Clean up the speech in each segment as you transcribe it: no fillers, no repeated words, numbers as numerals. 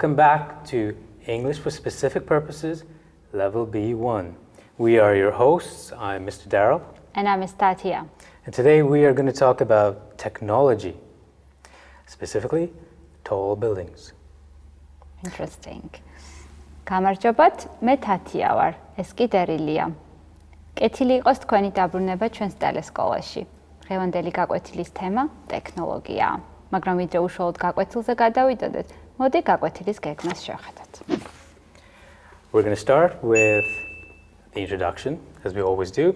Welcome back to English for Specific Purposes, Level B1. We are your hosts. I'm Mr. Daryl. And I'm Ms. Thათია. And today we are going to talk about technology, specifically tall buildings. Interesting. გამარჯობათ, მე თათია ვარ, ეს კი დერილია. კეთილი იყოს თქვენი დაბრუნება ჩვენს ტელესკოლაში. დღევანდელი გაკვეთილის თემა ტექნოლოგია. მაგრამ ვიდრე უშუალოდ გაკვეთილზე გადავიდოდეთ, მოდი გაკვეთილის გეგმას შევხედოთ. We're going to start with the introduction, as we always do.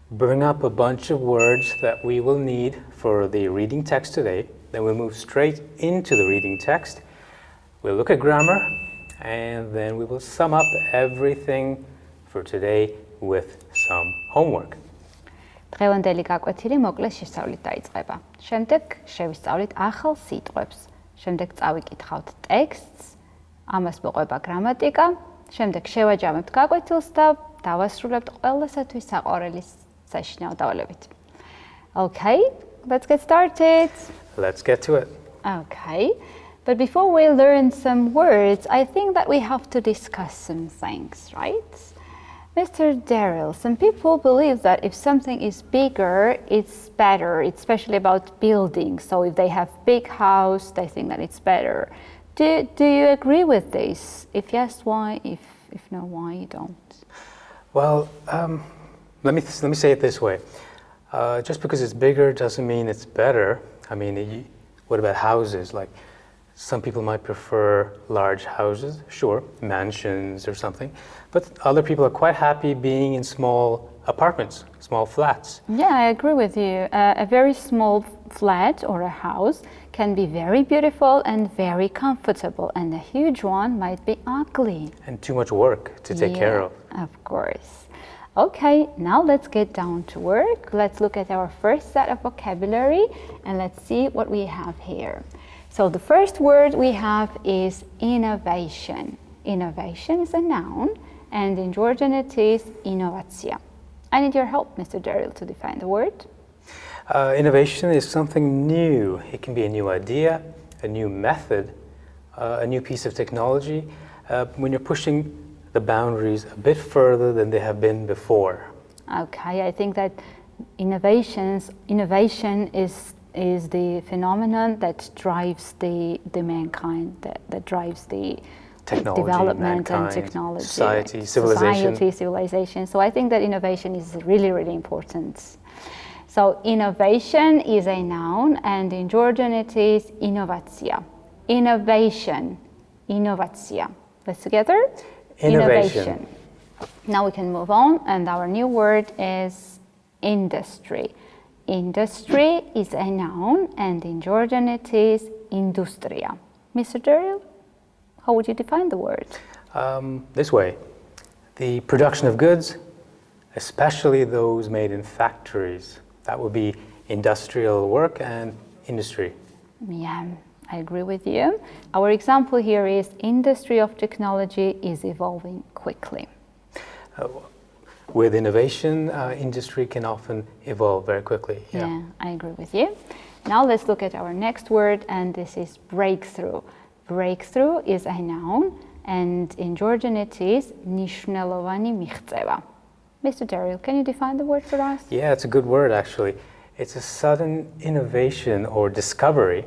Bring up a bunch of words that we will need for the reading text today. Then we'll move straight into the reading text. We'll look at grammar, and then we will sum up everything for today with some homework. დღევანდელი გაკვეთილი მოკლე შესწავლით დაიწყება. შემდეგ შევისწავლით ახალ სიტყვებს. შემდეგ წავიკითხავთ ტექსტს, ამას მოყვება გრამატიკა. შემდეგ შევაჯამებთ გაკვეთილს და დავასრულებთ ყველასათვის საყვარელი საშინაო დავალებით. Okay, let's get started. Let's get to it. Okay, but before we learn some words, I think that we have to discuss some things, right? Mr. Derill, some people believe that if something is bigger, it's better, especially about buildings. So if they have big house, they think that it's better. Do you agree with this? If yes, why? If no, why you don't? Well, let me say it this way. Just because it's bigger doesn't mean it's better. I mean, what about houses? Like, some people might prefer large houses, sure, mansions or something, but other people are quite happy being in small apartments, small flats. Yeah, I agree with you. A very small flat or a house can be very beautiful and very comfortable, and a huge one might be ugly. And too much work to take care of. Of course. Okay, now let's get down to work. Let's look at our first set of vocabulary and let's see what we have here. So the first word we have is innovation. Innovation is a noun, and in Georgian it is innovacja. I need your help, Mr. Derill, to define the word. Innovation is something new. It can be a new idea, a new method, a new piece of technology, when you're pushing the boundaries a bit further than they have been before. Okay, I think that innovation is the phenomenon that drives the mankind, that drives the technology, development mankind, and technology, society, civilization. So I think that innovation is really, really important. So innovation is a noun, and in Georgian it is innovacja. Innovation, innovacja. Let's together. Innovation. Now we can move on, and our new word is industry. Industry is a noun, and in Georgian it is industria. Mr. Derill, how would you define the word? This way. The production of goods, especially those made in factories. That would be industrial work and industry. Yeah, I agree with you. Our example here is industry of technology is evolving quickly. With innovation, industry can often evolve very quickly. Yeah, I agree with you. Now let's look at our next word, and this is breakthrough. Breakthrough is a noun, and in Georgian it is მნიშვნელოვანი მიღწევა. Mr. Derill, can you define the word for us? Yeah, it's a good word actually. It's a sudden innovation or discovery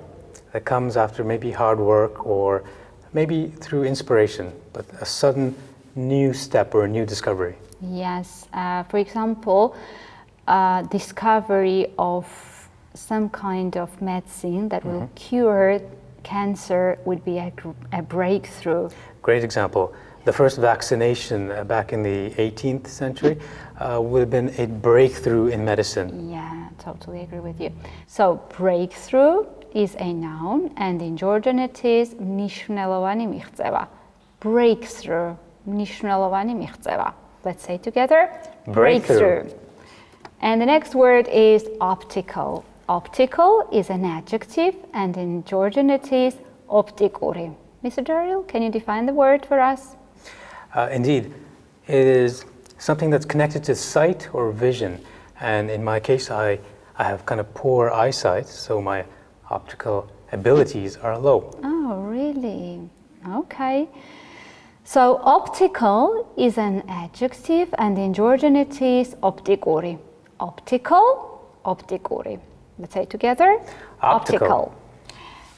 that comes after maybe hard work or maybe through inspiration, but a sudden new step or a new discovery. Yes, for example, discovery of some kind of medicine that will cure cancer would be a breakthrough. Great example. The first vaccination back in the 18th century would have been a breakthrough in medicine. Yeah, totally agree with you. So breakthrough is a noun, and in Georgian it is მნიშვნელოვანი მიღწევა. Breakthrough, მნიშვნელოვანი მიღწევა. Let's say together, breakthrough. And the next word is optical. Optical is an adjective, and in Georgian it is optikuri. Mr. Derill, can you define the word for us? Indeed, it is something that's connected to sight or vision. And in my case, I have kind of poor eyesight, so my optical abilities are low. Oh, really? Okay. So optical is an adjective and in Georgian it is optikuri. Optical, optikuri. Let's say it together. Optical.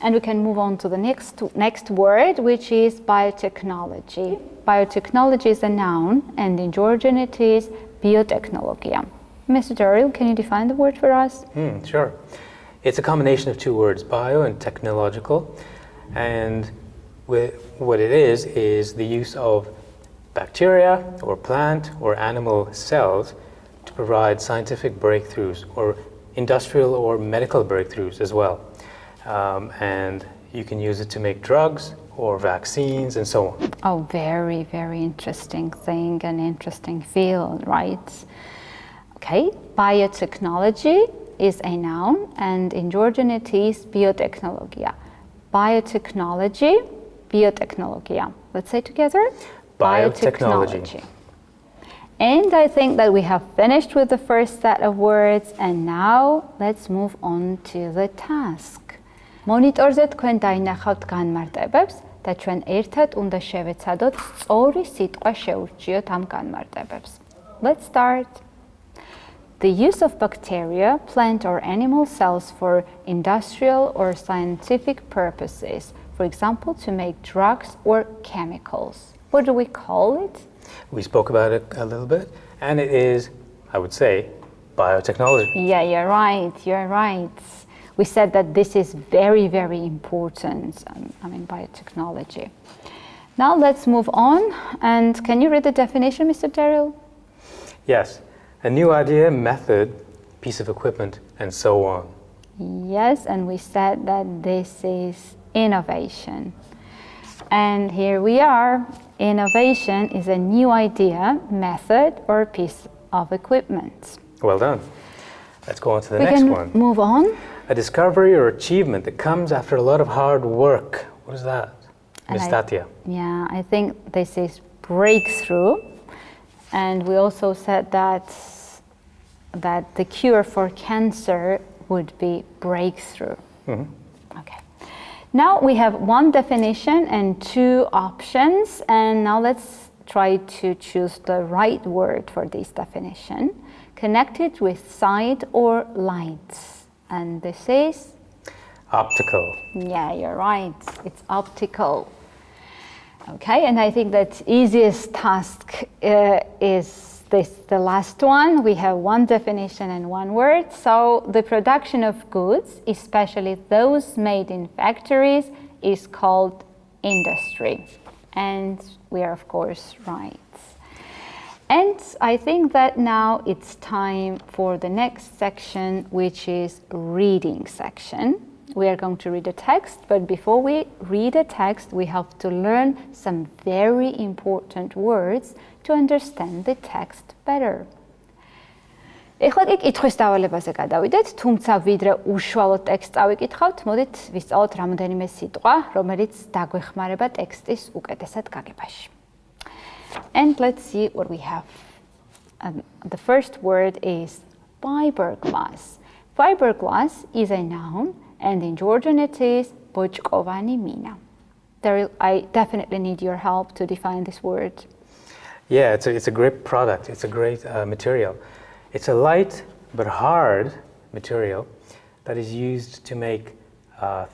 And we can move on to the next word, which is biotechnology. Biotechnology is a noun and in Georgian it is biotechnologia. Mr. Derill, can you define the word for us? Sure. It's a combination of two words, bio and technological. And what it is the use of bacteria or plant or animal cells to provide scientific breakthroughs or industrial or medical breakthroughs as well. And you can use it to make drugs or vaccines and so on. Oh, very, very interesting thing, an interesting field, right? Okay, biotechnology is a noun and in Georgian it is biotechnologia. Biotechnology, biotechnologia. Let's say together. Biotechnology. And I think that we have finished with the first set of words and now let's move on to the task. Monitorზე თქვენ დაინახავთ განმარტებებს და ჩვენ ერთად უნდა შევეცადოთ სწორი სიტყვა შეურჩიოთ ამ განმარტებებს. Let's start. The use of bacteria, plant or animal cells for industrial or scientific purposes, for example, to make drugs or chemicals. What do we call it? We spoke about it a little bit, and it is, I would say, biotechnology. Yeah, you're right. We said that this is very, very important, biotechnology. Now let's move on, and can you read the definition, Mr. Derill? Yes, a new idea, method, piece of equipment, and so on. Yes, and we said that this is innovation. And here we are. Innovation is a new idea, method, or piece of equipment. Well done. Let's go on to the next one. Move on. A discovery or achievement that comes after a lot of hard work. What is that? Ms. Thათია. Yeah, I think this is breakthrough. And we also said that the cure for cancer would be breakthrough. Okay. Now we have one definition and two options, and now let's try to choose the right word for this definition. Connected with sight or light. And this is? Optical. Yeah, you're right. It's optical. Okay, and I think that easiest task is the last one. We have one definition and one word. So the production of goods, especially those made in factories, is called industry. And we are, of course, right. And I think that now it's time for the next section, which is reading section. We are going to read a text, but before we read a text, we have to learn some very important words to understand the text better. ეხლა კი კითხვის დავალებაზე გადავიდეთ, თუმცა ვიდრე უშუალო ტექსტს წავიკითხავთ, მოდით ვისწავლოთ რამოდენიმე სიტყვა, რომელიც დაგვეხმარება ტექსტის უკეთესად გაგებაში. And let's see what we have. The first word is fiberglass. Fiberglass is a noun, and in Georgian it is bochkovani mina. Derill, I definitely need your help to define this word. Yeah, it's a great product. It's a great material. It's a light but hard material that is used to make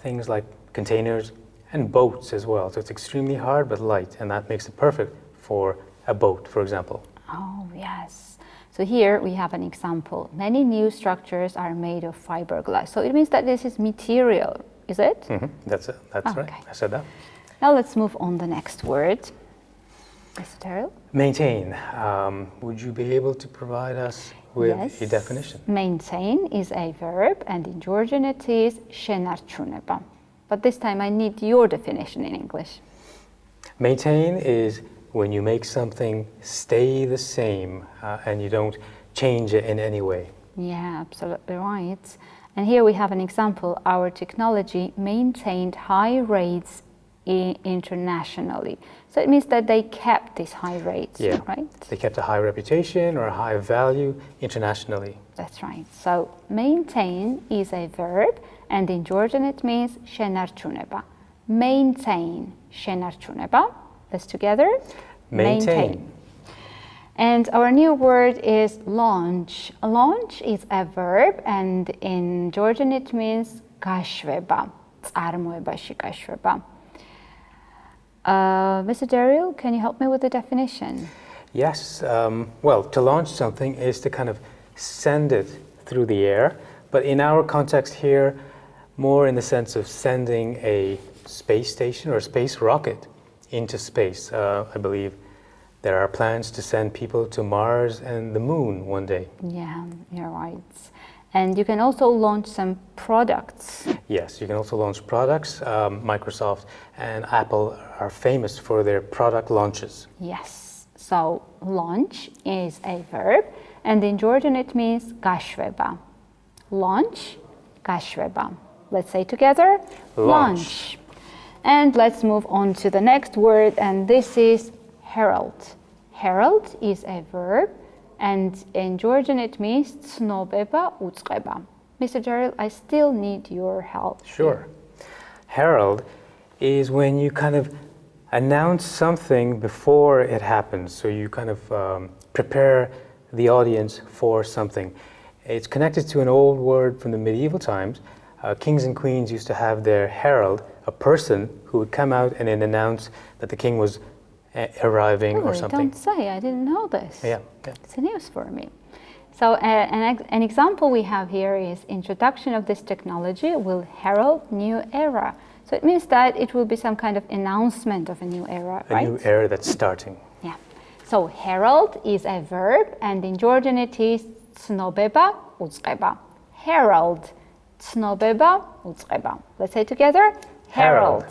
things like containers and boats as well. So it's extremely hard but light, and that makes it perfect for a boat, for example. Oh, yes. So here we have an example. Many new structures are made of fiberglass. So it means that this is material, is it? That's it. That's right. I said that. Now let's move on the next word. Mr. Derill? Maintain. Would you be able to provide us with a definition? Maintain is a verb, and in Georgian it is შენარჩუნება. But this time I need your definition in English. Maintain is when you make something stay the same and you don't change it in any way. Yeah, absolutely right. And here we have an example. Our technology maintained high rates internationally. So it means that they kept these high rates, right? They kept a high reputation or a high value internationally. That's right. So maintain is a verb, and in Georgian it means შენარჩუნება. maintain, შენარჩუნება. Let's together. Maintain. And our new word is launch. Launch is a verb and in Georgian it means გაშვება. წარმოებაში გაშვება. Mr. Derill, can you help me with the definition? Yes, well, to launch something is to kind of send it through the air, but in our context here, more in the sense of sending a space station or a space rocket into space. I believe there are plans to send people to Mars and the moon one day. Yeah, you're right. And you can also launch some products. Yes, you can also launch products. Microsoft and Apple are famous for their product launches. Yes, so launch is a verb and in Georgian it means გაშვება. Launch, გაშვება. Let's say together, launch. And let's move on to the next word and this is herald. Herald is a verb and in Georgian it means ცნობება, უწყება. Mr. Derill, I still need your help. Sure. Herald is when you kind of announce something before it happens. So you kind of prepare the audience for something. It's connected to an old word from the medieval times. Kings and queens used to have their herald, a person who would come out and then announce that the king was arriving or something. Don't say, I didn't know this. Yeah. It's a news for me. So an example we have here is introduction of this technology will herald new era. So it means that it will be some kind of announcement of a new era, right? A new era that's starting. Yeah. So herald is a verb and in Georgian it is ცნობება, უწყება. Herald, ცნობება, უწყება. Let's say together, herald.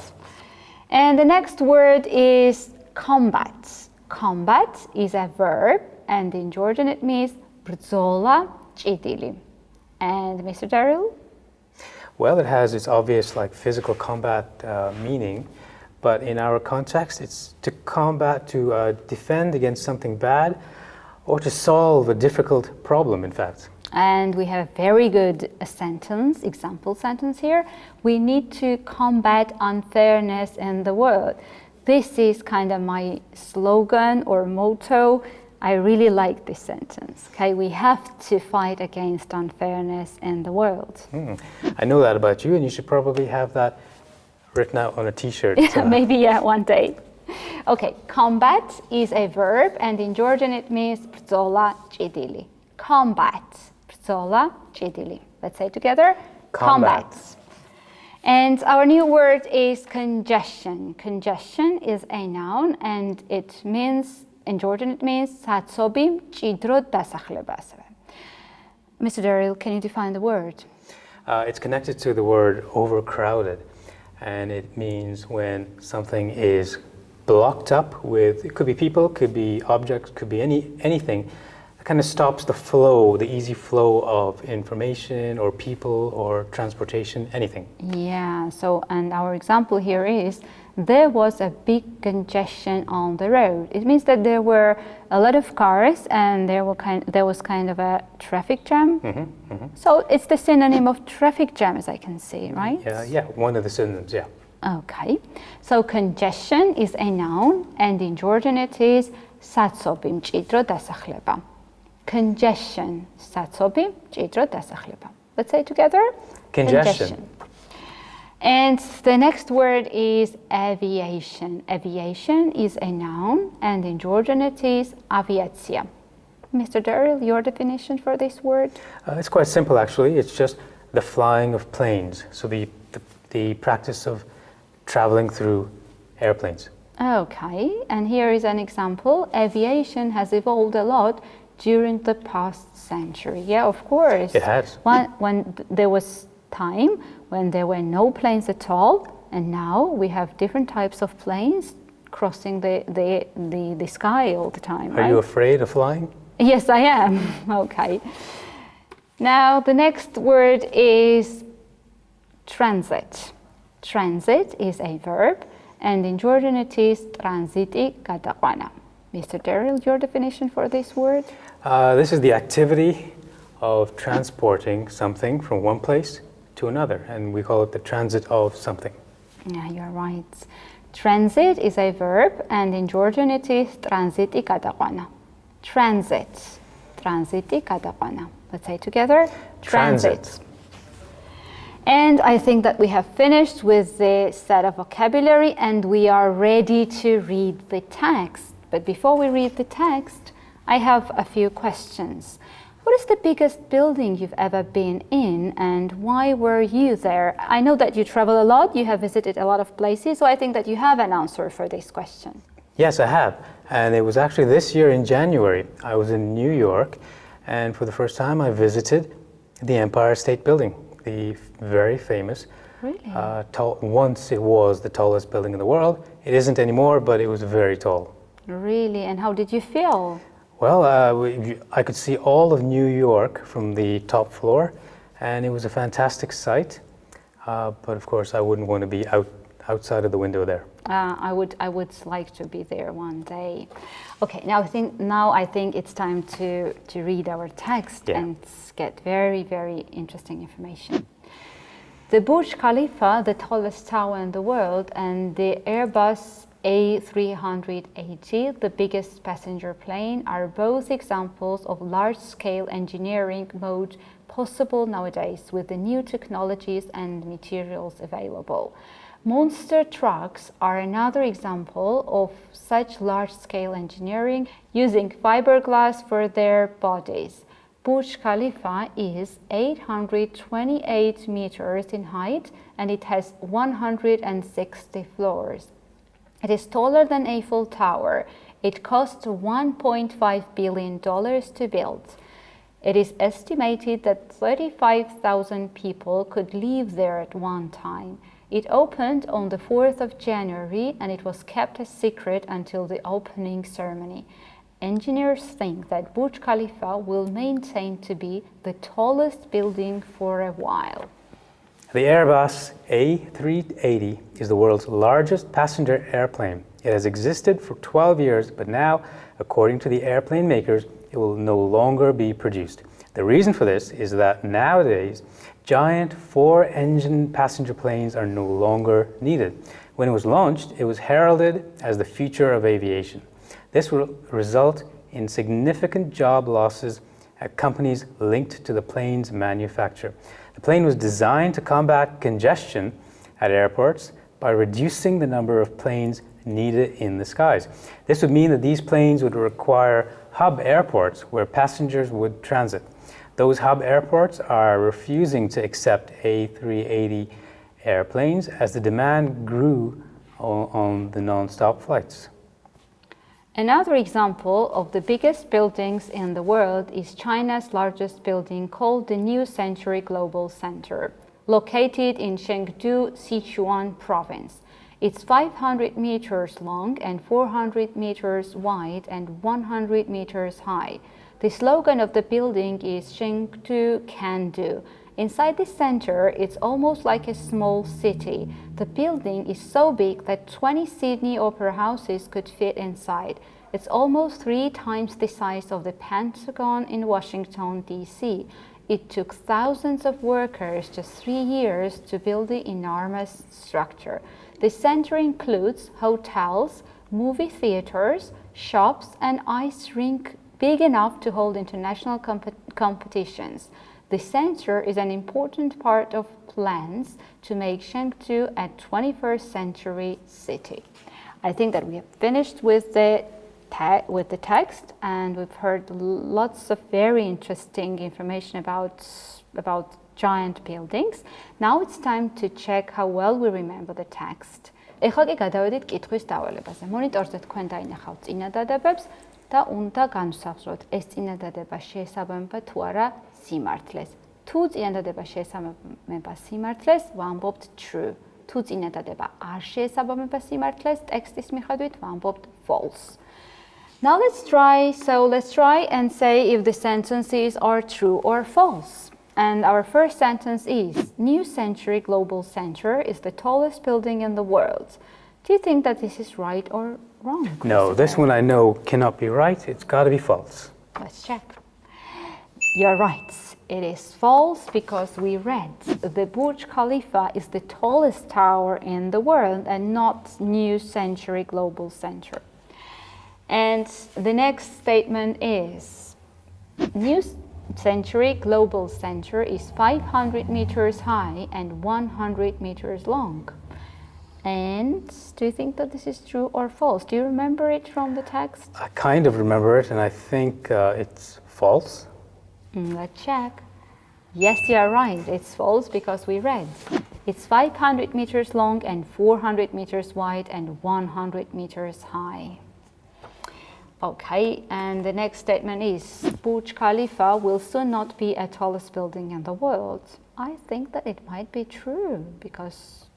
And the next word is combat. Combat is a verb and in Georgian it means ბრძოლა, ჭიდილი. And Mr. Derill? Well, it has its obvious like physical combat meaning, but in our context it's to combat, to defend against something bad or to solve a difficult problem, in fact. And we have a very good sentence, example sentence here. We need to combat unfairness in the world. This is kind of my slogan or motto. I really like this sentence. Okay, we have to fight against unfairness in the world. I know that about you, and you should probably have that written out on a T-shirt. Maybe, yeah, one day. Okay, combat is a verb, and in Georgian it means ბრძოლა, ჭიდილი. Combat, ბრძოლა, ჭიდილი. Let's say together, combat. And our new word is congestion. Congestion is a noun, and it means, in Georgian it means საცობი, მჭიდრო დასახლება. Mr. Derill, can you define the word? It's connected to the word overcrowded, and it means when something is blocked up with, it could be people, could be objects, could be anything that kind of stops the flow, the easy flow of information or people or transportation, anything. Yeah, so and our example here is there was a big congestion on the road. It means that there were a lot of cars and there was kind of a traffic jam. So it's the synonym of traffic jam, as I can see, right? Yeah, one of the synonyms, yeah. Okay, so congestion is a noun and in Georgian it is საცობი, მჭიდრო დასახლება. Congestion, საცობი, მჭიდრო დასახლება. Let's say together. Congestion. And the next word is aviation. Aviation is a noun and in Georgian it is aviația. Mr. Derill, your definition for this word? It's quite simple actually. It's just the flying of planes. So the practice of traveling through airplanes. Okay, and here is an example. Aviation has evolved a lot during the past century. Yeah, of course. It has. When there was time when there were no planes at all, and now we have different types of planes crossing the sky all the time. Are you afraid of flying? Yes, I am. Okay. Now the next word is transit. Transit is a verb, and in Georgian it is tranziti გადაყვანა. Mr. Derill, your definition for this word? This is the activity of transporting something from one place to another, and we call it the transit of something. Yeah, you're right. Transit is a verb, and in Georgian it is tranziti გადაყვანა. Transit. Tranziti გადაყვაνα. Let's say together. Transit. And I think that we have finished with the set of vocabulary and we are ready to read the text. But before we read the text, I have a few questions. What is the biggest building you've ever been in and why were you there? I know that you travel a lot, you have visited a lot of places, so I think that you have an answer for this question. Yes, I have. And it was actually this year in January. I was in New York and for the first time I visited the Empire State Building, the very famous. Really? Once it was the tallest building in the world. It isn't anymore, but it was very tall. Really? And how did you feel? Well, I could see all of New York from the top floor, and it was a fantastic sight. But of course, I wouldn't want to be outside of the window there. I would like to be there one day. Okay, now I think it's time to read our text and get very, very interesting information. The Burj Khalifa, the tallest tower in the world, and the Airbus A380, the biggest passenger plane, are both examples of large-scale engineering mode possible nowadays with the new technologies and materials available. Monster trucks are another example of such large-scale engineering using fiberglass for their bodies. Burj Khalifa is 828 meters in height and it has 160 floors. It is taller than Eiffel Tower. It cost $1.5 billion to build. It is estimated that 35,000 people could live there at one time. It opened on the 4th of January and it was kept a secret until the opening ceremony. Engineers think that Burj Khalifa will maintain to be the tallest building for a while. The Airbus A380 is the world's largest passenger airplane. It has existed for 12 years, but now, according to the airplane makers, it will no longer be produced. The reason for this is that nowadays, giant four-engine passenger planes are no longer needed. When it was launched, it was heralded as the future of aviation. This will result in significant job losses at companies linked to the plane's manufacture. The plane was designed to combat congestion at airports by reducing the number of planes needed in the skies. This would mean that these planes would require hub airports where passengers would transit. Those hub airports are refusing to accept A380 airplanes as the demand grew on the non-stop flights. Another example of the biggest buildings in the world is China's largest building called the New Century Global Center, located in Chengdu, Sichuan province. It's 500 meters long and 400 meters wide and 100 meters high. The slogan of the building is Chengdu Can Do. Inside the center, it's almost like a small city. The building is so big that 20 Sydney opera houses could fit inside. It's almost 3 times the size of the Pentagon in Washington, D.C. It took thousands of workers just 3 years to build the enormous structure. The center includes hotels, movie theaters, shops, and ice rink big enough to hold international competitions. The center is an important part of plans to make Chengdu a 21st century city. I think that we have finished with the text and we've heard lots of very interesting information about giant buildings. Now it's time to check how well we remember the text. ეხლა კი გადავედით კითხვის დავალებაზე. მონიტორზე თქვენ დაინახავთ წინადადებებს და უნდა განვსახუროთ ეს წინადადება შეესაბამება თუ არა სიმართლეს. თუ წინადადება შეესაბამება სიმართლეს, ვამბობთ true. თუ წინადადება არ შეესაბამება სიმართლეს, ტექსტის მიხედვით ვამბობთ false. Now let's try and say if the sentences are true or false. And our first sentence is, New Century Global Center is the tallest building in the world. Do you think that this is right or wrong? No, this one I know cannot be right. It's got to be false. Let's check. You're right. It is false because we read the Burj Khalifa is the tallest tower in the world and not New Century Global Center. And the next statement is New Century Global Center is 500 meters high and 100 meters long. And do you think that this is true or false? Do you remember it from the text? I kind of remember it, and I think it's false. Let's check. Yes, you are right. It's false because we read. It's 500 meters long and 400 meters wide and 100 meters high. Okay, and the next statement is Burj Khalifa will soon not be the tallest building in the world. I think that it might be true because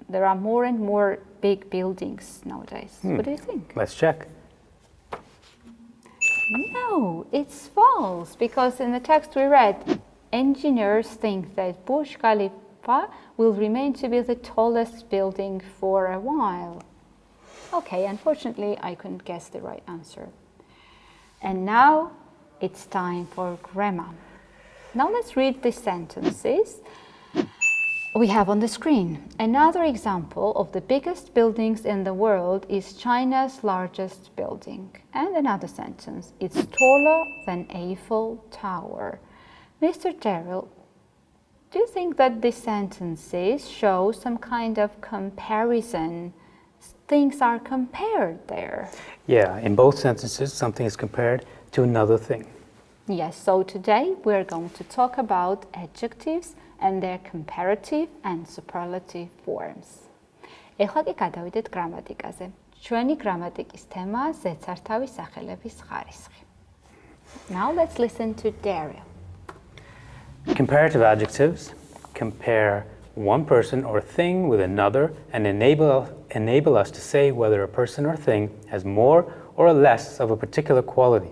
there are more and more big buildings nowadays. What do you think? Let's check. No, it's false because in the text we read, engineers think that Burj Khalifa will remain to be the tallest building for a while. Okay, unfortunately, I couldn't guess the right answer. And now it's time for grammar. Now let's read the sentences we have on the screen. Another example of the biggest buildings in the world is China's largest building. And another sentence, it's taller than Eiffel Tower. Mr. Derill, do you think that the sentences show some kind of comparison? Things are compared there. Yeah, in both sentences, something is compared to another thing. Yes, so today we're going to talk about adjectives and their comparative and superlative forms. ეხლა კი გადავიდეთ გრამატიკაზე. ჩვენი გრამატიკის თემაა ზედსართავის სახელების ხარისხი. Now let's listen to Derill. Comparative adjectives compare one person or thing with another and enable us to say whether a person or thing has more or less of a particular quality.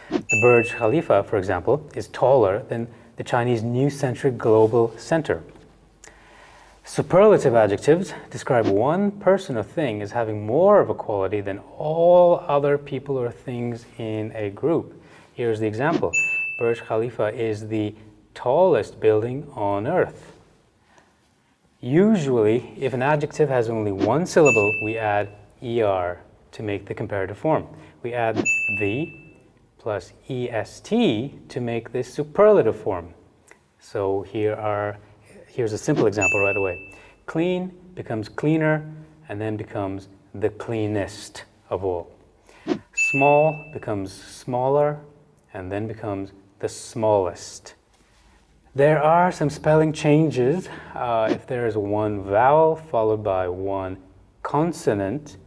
The Burj Khalifa, for example, is taller than the Chinese New Century Global Center. Superlative adjectives describe one person or thing as having more of a quality than all other people or things in a group. Here's the example. Burj Khalifa is the tallest building on earth. Usually, if an adjective has only one syllable, we add er to make the comparative form. We add the plus est to make this superlative form. So here's a simple example right away. Clean becomes cleaner and then becomes the cleanest of all. Small becomes smaller and then becomes the smallest. There are some spelling changes. If there is one vowel followed by one consonant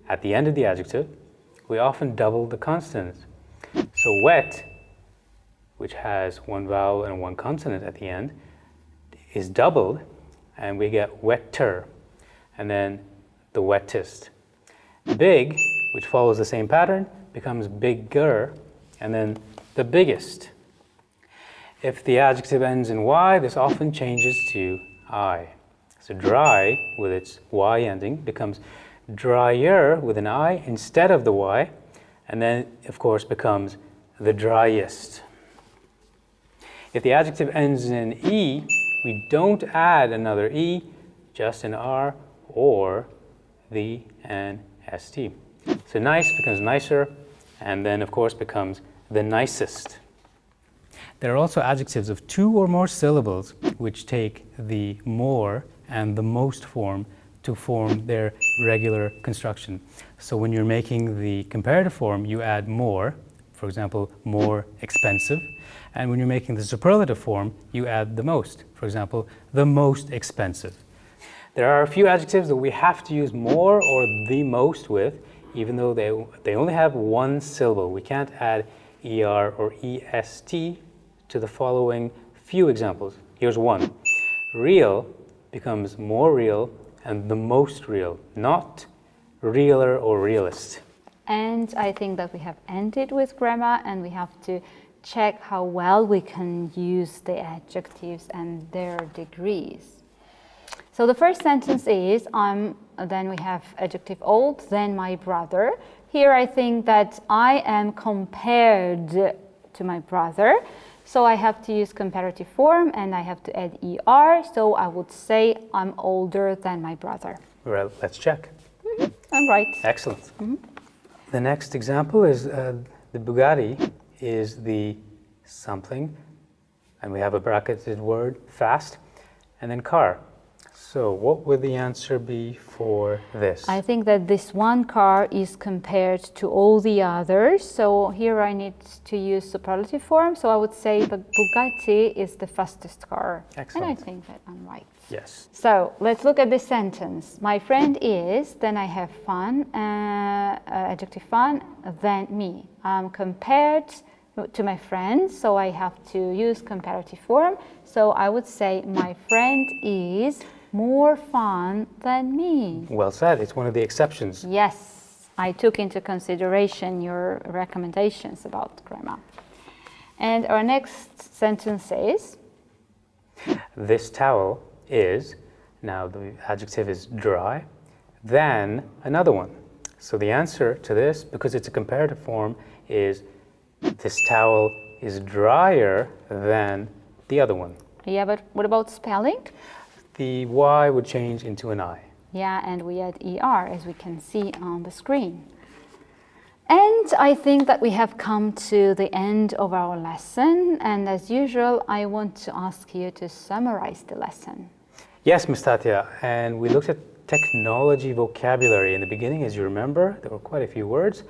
at the end of the adjective, we often double the consonants. So wet, which has one vowel and one consonant at the end, is doubled and we get wetter and then the wettest. Big, which follows the same pattern, becomes bigger and then the biggest. If the adjective ends in y, this often changes to I. So dry, with its y ending, becomes drier with an I instead of the y, and then, of course, becomes the driest. If the adjective ends in E, we don't add another E, just an R or the and ST. So nice becomes nicer, and then, of course, becomes the nicest. There are also adjectives of two or more syllables which take the more and the most form to form their regular construction. So when you're making the comparative form, you add more, for example, more expensive. And when you're making the superlative form, you add the most, for example, the most expensive. There are a few adjectives that we have to use more or the most with, even though they only have one syllable. We can't add er or est to the following few examples. Here's one. Real becomes more real and the most real, not realer or realist. And I think that we have ended with grammar and we have to check how well we can use the adjectives and their degrees. So the first sentence is, then we have adjective old, then my brother. Here I think that I am compared to my brother. So I have to use comparative form and I have to add ER. So I would say I'm older than my brother. Well, let's check. I'm right. Excellent. The next example is the Bugatti is the something, and we have a bracketed word, fast, and then car. So what would the answer be for this? I think that this one car is compared to all the others. So here I need to use superlative form. So I would say the Bugatti is the fastest car. Excellent. And I think that I'm right. Yes. So let's look at this sentence. My friend is, then I have fun, adjective fun, then me. I'm compared to my friend, so I have to use comparative form. So I would say my friend is more fun than me. Well said. It's one of the exceptions. Yes, I took into consideration your recommendations about grammar. And our next sentence is, This towel is, now the adjective is dry, then another one. So the answer to this, because it's a comparative form, is this towel is drier than the other one. yeah, but what about spelling? The Y would change into an I. Yeah, and we add ER as we can see on the screen. And I think that we have come to the end of our lesson. And as usual, I want to ask you to summarize the lesson. Yes, Ms. Thatiya, and we looked at technology vocabulary in the beginning, as you remember. There were quite a few words.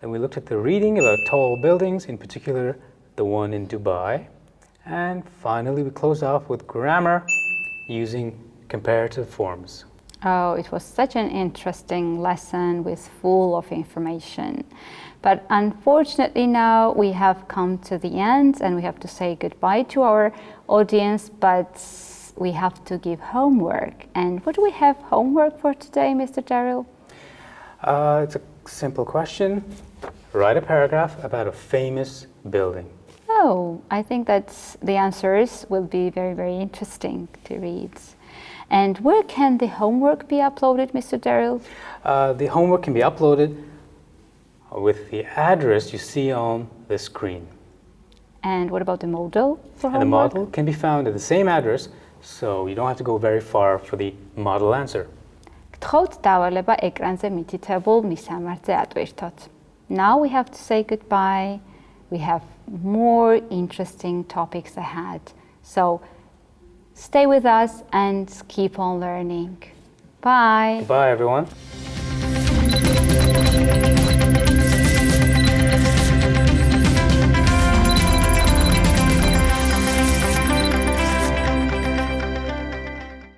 Then we looked at the reading about tall buildings, in particular the one in Dubai. And finally, we closed off with grammar using comparative forms. Oh, it was such an interesting lesson with full of information. But unfortunately now we have come to the end and we have to say goodbye to our audience, but we have to give homework. And what do we have homework for today, Mr. Derill? It's a simple question. Write a paragraph about a famous building. Oh, I think that the answers will be very, very interesting to read. And where can the homework be uploaded, Mr. Derill? The homework can be uploaded with the address you see on the screen. And what about the model for homework? And the model can be found at the same address, so you don't have to go very far for the model answer. გთხოვთ დავალება ეკრანზე მითითებულ მისამართზე ატვირთოთ. Now we have to say goodbye. We have more interesting topics ahead. So stay with us and keep on learning. Bye. Bye, everyone.